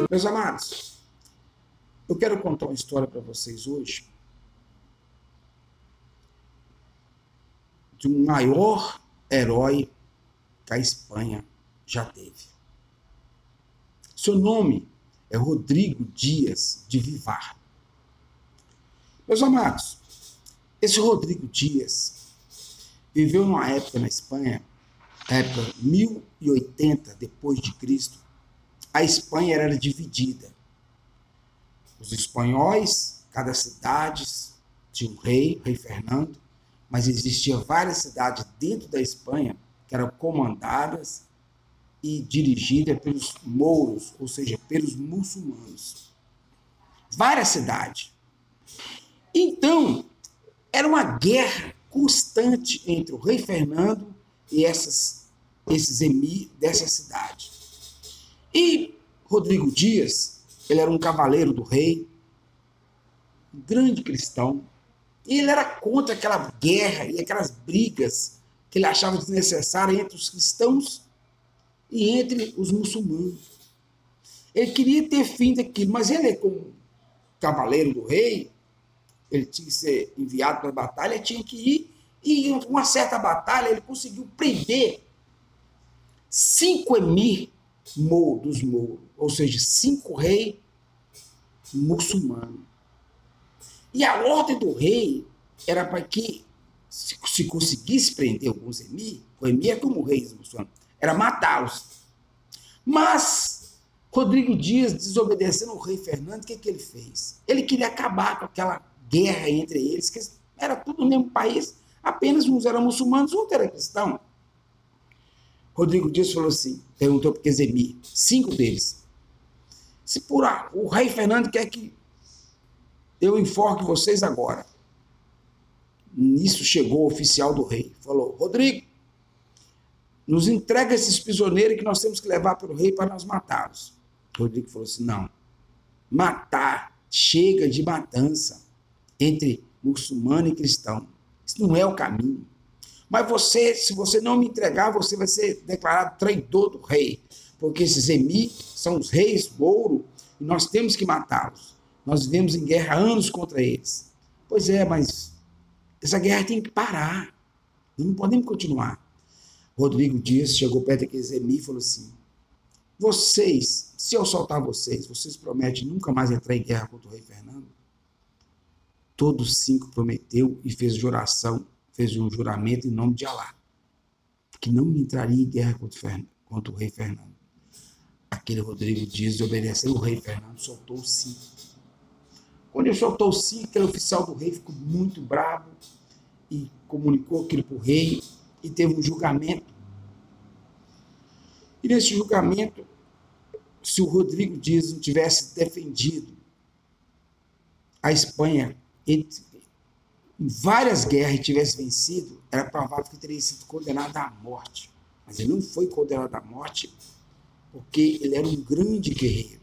Meus amados, eu quero contar uma história para vocês hoje de um maior herói que a Espanha já teve. Seu nome é Rodrigo Dias de Vivar. Meus amados, esse Rodrigo Dias viveu numa época na Espanha, época 1080 depois de Cristo. A Espanha era dividida. Os espanhóis, cada cidade tinha um rei, o rei Fernando, mas existiam várias cidades dentro da Espanha que eram comandadas e dirigidas pelos mouros, ou seja, pelos muçulmanos. Várias cidades. Então, era uma guerra constante entre o rei Fernando e esses emir dessa cidade. E Rodrigo Dias, ele era um cavaleiro do rei, um grande cristão, e ele era contra aquela guerra e aquelas brigas que ele achava desnecessárias entre os cristãos e entre os muçulmanos. Ele queria ter fim daquilo, mas ele, como cavaleiro do rei, ele tinha que ser enviado para a batalha, tinha que ir, e em uma certa batalha ele conseguiu prender 5 emir dos mouros, ou seja, 5 reis muçulmanos. E a ordem do rei era para que, se conseguisse prender alguns emir, o emir é como reis muçulmanos, era matá-los. Mas Rodrigo Dias, desobedecendo o rei Fernando, o que ele fez? Ele queria acabar com aquela guerra entre eles, que era tudo no mesmo país, apenas uns eram muçulmanos, outros eram cristãos. Rodrigo Dias falou assim, perguntou para aqueles emir, 5 deles, se por o rei Fernando quer que eu enforque vocês agora. Nisso chegou o oficial do rei, falou, Rodrigo, nos entrega esses prisioneiros que nós temos que levar para o rei para nós matá-los. Rodrigo falou assim, não, matar, chega de matança entre muçulmano e cristão. Isso não é o caminho. Mas você, se você não me entregar, você vai ser declarado traidor do rei, porque esses emir são os reis mouros e nós temos que matá-los. Nós vivemos em guerra há anos contra eles. Pois é, mas essa guerra tem que parar. Nós não podemos continuar. Rodrigo Dias chegou perto daqueles emir e falou assim, vocês, se eu soltar vocês, vocês prometem nunca mais entrar em guerra contra o rei Fernando? Todos 5 prometeu e fez um juramento em nome de Alá, que não entraria em guerra contra o rei Fernando. Aquele Rodrigo Dias obedeceu o rei Fernando, soltou os 5. Quando ele soltou os 5, aquele oficial do rei ficou muito bravo e comunicou aquilo para o rei e teve um julgamento. E nesse julgamento, se o Rodrigo Dias não tivesse defendido a Espanha em várias guerras e tivesse vencido, era provável que teria sido condenado à morte. Mas ele não foi condenado à morte porque ele era um grande guerreiro.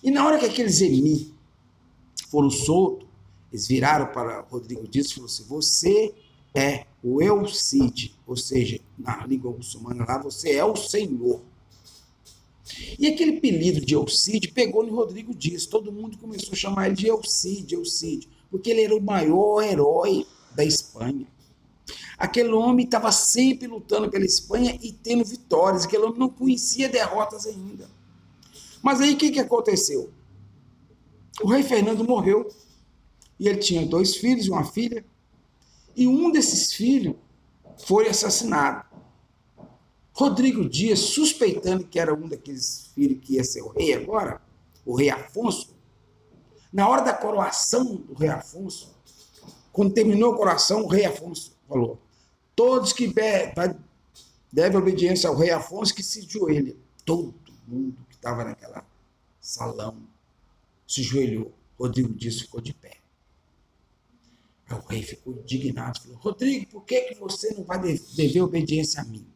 E na hora que aqueles emir foram soltos, eles viraram para Rodrigo Dias e falaram assim, você é o El Cid, ou seja, na língua muçulmana lá, você é o Senhor. E aquele apelido de El Cid pegou no Rodrigo Dias, todo mundo começou a chamar ele de El Cid, porque ele era o maior herói da Espanha. Aquele homem estava sempre lutando pela Espanha e tendo vitórias, aquele homem não conhecia derrotas ainda. Mas aí o que aconteceu? O rei Fernando morreu, e ele tinha 2 filhos e uma filha, e um desses filhos foi assassinado. Rodrigo Dias, suspeitando que era um daqueles filhos que ia ser o rei agora, o rei Afonso, na hora da coroação do rei Afonso, quando terminou a coroação, o rei Afonso falou, todos que devem obediência ao rei Afonso que se ajoelhem. Todo mundo que estava naquela salão se ajoelhou. Rodrigo Dias ficou de pé. Aí o rei ficou indignado, falou, Rodrigo, por que você não vai dever obediência a mim?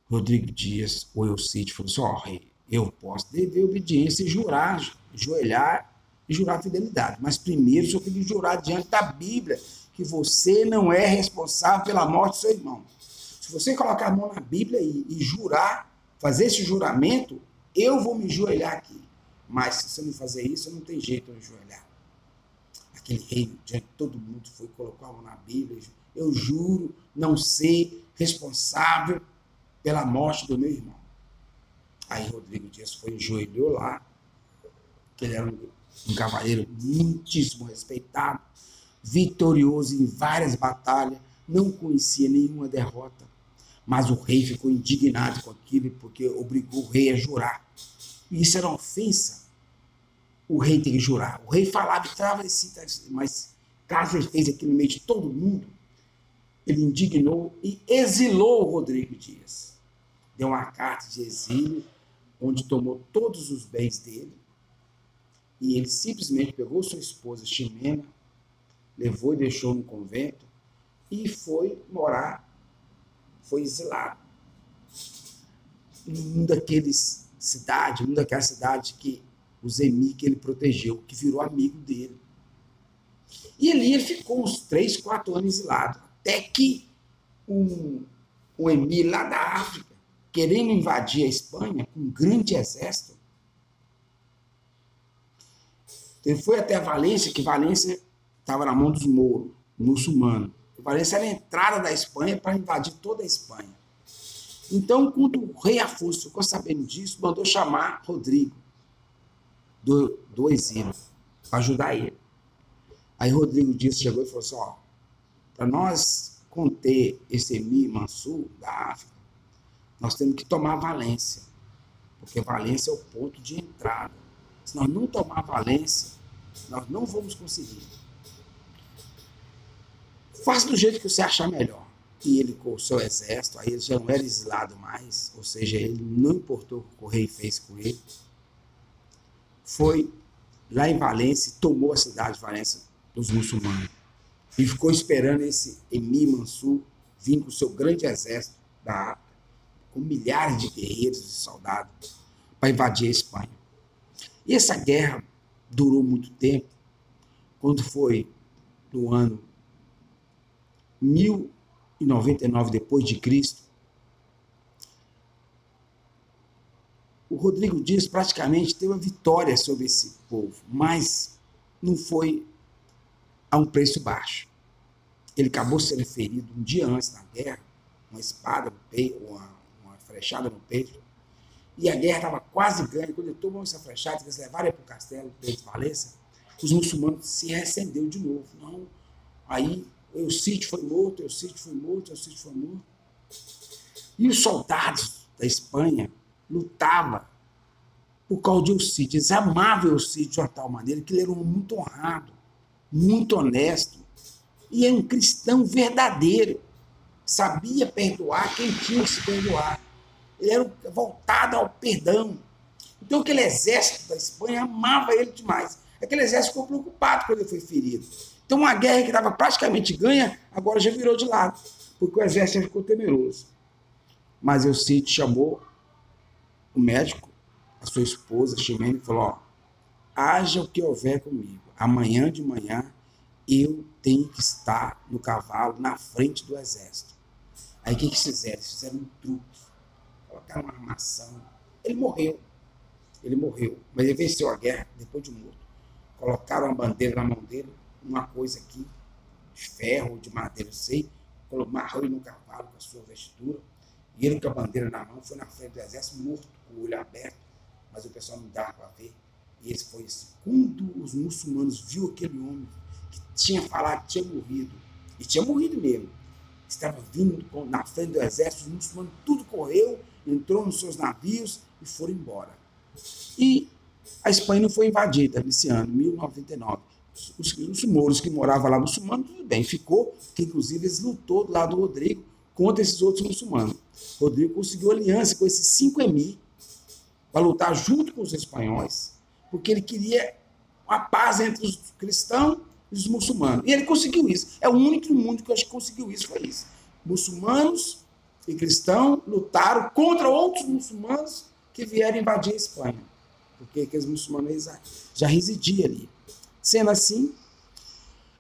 Rodrigo Dias, o El Cid, falou assim, rei, eu posso dever obediência e jurar, ajoelhar e jurar fidelidade, mas primeiro eu queria jurar diante da Bíblia que você não é responsável pela morte do seu irmão. Se você colocar a mão na Bíblia e jurar, fazer esse juramento, eu vou me ajoelhar aqui. Mas se você não fazer isso, não tem jeito de eu ajoelhar. Aquele rei, diante de todo mundo, foi colocar a mão na Bíblia. Eu juro não ser responsável pela morte do meu irmão. Aí Rodrigo Dias foi e ajoelhou lá, que ele era um cavaleiro muitíssimo respeitado, vitorioso em várias batalhas, não conhecia nenhuma derrota, mas o rei ficou indignado com aquilo, porque obrigou o rei a jurar. E isso era uma ofensa. O rei tem que jurar. O rei falava e trava assim, mas caso ele fez aquilo no meio de todo mundo, ele indignou e exilou o Rodrigo Dias. Deu uma carta de exílio, onde tomou todos os bens dele, e ele simplesmente pegou sua esposa Ximena, levou e deixou no convento, e foi morar, foi exilado. Em daquelas cidades que os emir que ele protegeu, que virou amigo dele. E ali ele ficou uns 3, 4 anos exilado, até que um emir lá da África, querendo invadir a Espanha com um grande exército, ele foi até Valência, que Valência estava na mão dos mouros, muçulmanos. Valência era a entrada da Espanha para invadir toda a Espanha. Então, quando o rei Afonso ficou sabendo disso, mandou chamar Rodrigo do exílio para ajudar ele. Aí Rodrigo Dias chegou e falou assim, ó, para nós conter esse emir Mansur da África, nós temos que tomar Valência, porque Valência é o ponto de entrada. Se nós não tomar Valência, nós não vamos conseguir. Faça do jeito que você achar melhor. E ele, com o seu exército, aí ele já não era exilado mais, ou seja, ele não importou o que o rei fez com ele. Foi lá em Valência, tomou a cidade de Valência dos muçulmanos. E ficou esperando esse emir Mansur vir com o seu grande exército da África, com milhares de guerreiros e soldados, para invadir a Espanha. E essa guerra durou muito tempo. Quando foi no ano 1099 depois de Cristo, o Rodrigo Dias praticamente teve uma vitória sobre esse povo, mas não foi a um preço baixo. Ele acabou sendo ferido um dia antes da guerra, uma espada no peito, uma flechada no peito, e a guerra estava quase ganha. Quando ele tomou essa flechada, eles levaram ele para o castelo de Valência, os muçulmanos se reacendeu de novo. Não, aí Eucídio foi morto, Eucídio foi morto, Eucídio foi morto. E os soldados da Espanha lutavam por causa de Eucídio. Eles amavam Eucídio de uma tal maneira que ele era um muito honrado, muito honesto, e era um cristão verdadeiro. Sabia perdoar quem tinha que se perdoar. Ele era voltado ao perdão. Então aquele exército da Espanha amava ele demais. Aquele exército ficou preocupado quando ele foi ferido. Então uma guerra que estava praticamente ganha, agora já virou de lado, porque o exército ficou temeroso. Mas Eucídio chamou o médico, a sua esposa, Ximena, e falou, ó, haja o que houver comigo. Amanhã de manhã eu tenho que estar no cavalo na frente do exército. Aí o que eles fizeram? Eles fizeram um truque. Colocaram uma armação. Ele morreu, mas ele venceu a guerra depois de morto. Colocaram uma bandeira na mão dele, uma coisa aqui, de ferro ou de madeira, eu sei, amarrou ele no cavalo com a sua vestidura, e ele com a bandeira na mão foi na frente do exército, morto, com o olho aberto, mas o pessoal não dava para ver. E esse foi assim. Quando os muçulmanos viram aquele homem que tinha falado que tinha morrido, e tinha morrido mesmo, estava vindo na frente do exército, os muçulmanos tudo correu, entrou nos seus navios e foram embora. E a Espanha não foi invadida nesse ano, 1099. Os mouros que moravam lá, muçulmanos, tudo bem, ficou, que inclusive eles lutou do lado do Rodrigo contra esses outros muçulmanos. Rodrigo conseguiu aliança com esses 5 emir para lutar junto com os espanhóis, porque ele queria a paz entre os cristãos e os muçulmanos. E ele conseguiu isso. É o único no mundo que eu acho que conseguiu isso, foi isso. Muçulmanos e cristãos lutaram contra outros muçulmanos que vieram invadir a Espanha, porque aqueles muçulmanos já residiam ali. Sendo assim,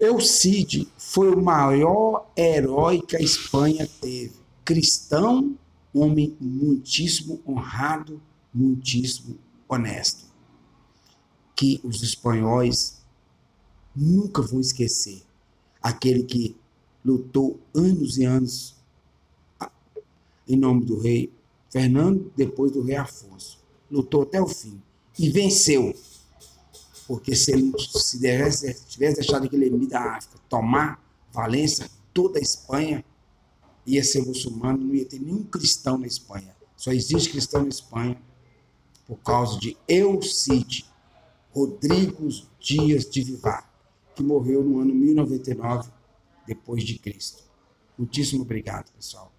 Eucídio foi o maior herói que a Espanha teve. Cristão, homem muitíssimo honrado, muitíssimo honesto, que os espanhóis nunca vão esquecer. Aquele que lutou anos e anos em nome do rei Fernando, depois do rei Afonso. Lutou até o fim e venceu. Porque se ele tivesse deixado aquele ermita da África tomar Valência, toda a Espanha ia ser muçulmano, não ia ter nenhum cristão na Espanha. Só existe cristão na Espanha por causa de Eucide Rodrigues Dias de Vivar, que morreu no ano 1099 depois de Cristo. Muitíssimo obrigado, pessoal.